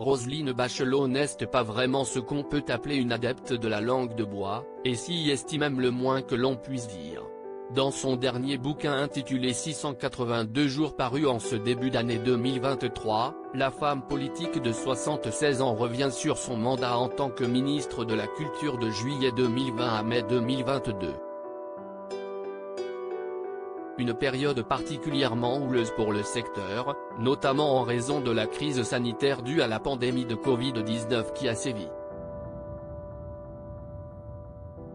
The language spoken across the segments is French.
Roselyne Bachelot n'est pas vraiment ce qu'on peut appeler une adepte de la langue de bois, et s'y estime même le moins que l'on puisse dire. Dans son dernier bouquin intitulé 682 jours paru en ce début d'année 2023, la femme politique de 76 ans revient sur son mandat en tant que ministre de la Culture de juillet 2020 à mai 2022. Une période particulièrement houleuse pour le secteur, notamment en raison de la crise sanitaire due à la pandémie de Covid-19 qui a sévi.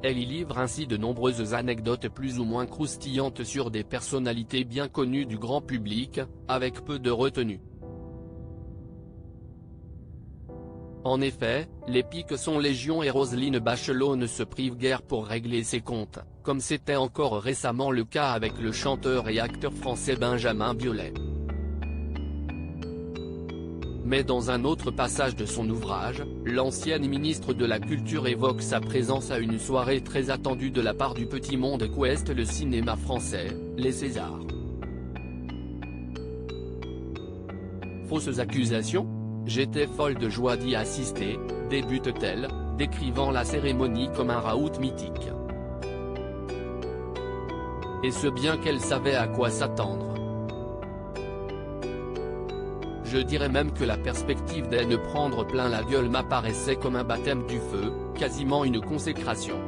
Elle y livre ainsi de nombreuses anecdotes plus ou moins croustillantes sur des personnalités bien connues du grand public, avec peu de retenue. En effet, les piques sont légion et Roselyne Bachelot ne se prive guère pour régler ses comptes, comme c'était encore récemment le cas avec le chanteur et acteur français Benjamin Biolay. Mais dans un autre passage de son ouvrage, l'ancienne ministre de la Culture évoque sa présence à une soirée très attendue de la part du petit monde qu'ouest le cinéma français, les Césars. Fausses accusations ? J'étais folle de joie d'y assister, débute-t-elle, décrivant la cérémonie comme un raout mythique. Et ce bien qu'elle savait à quoi s'attendre. Je dirais même que la perspective d'elle prendre plein la gueule m'apparaissait comme un baptême du feu, quasiment une consécration.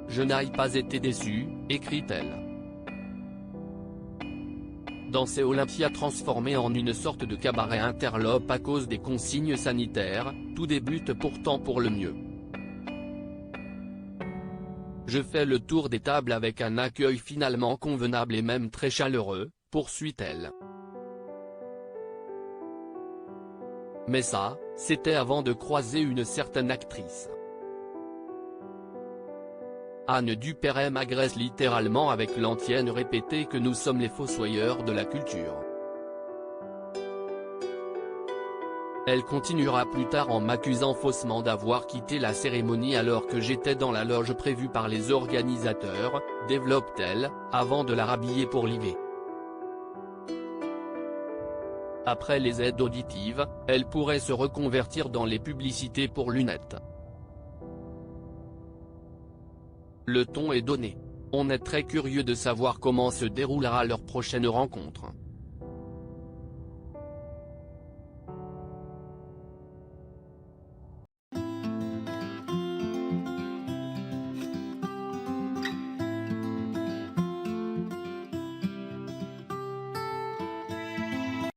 Je n'ai pas été déçue, écrit-elle. Dans ces Olympia transformés en une sorte de cabaret interlope à cause des consignes sanitaires, tout débute pourtant pour le mieux. Je fais le tour des tables avec un accueil finalement convenable et même très chaleureux, poursuit-elle. Mais ça, c'était avant de croiser une certaine actrice. Anne Dupéret m'agresse littéralement avec l'antienne répétée que nous sommes les fossoyeurs de la culture. Elle continuera plus tard en m'accusant faussement d'avoir quitté la cérémonie alors que j'étais dans la loge prévue par les organisateurs, développe-t-elle, avant de la rhabiller pour l'IV. Après les aides auditives, elle pourrait se reconvertir dans les publicités pour lunettes. Le ton est donné. On est très curieux de savoir comment se déroulera leur prochaine rencontre.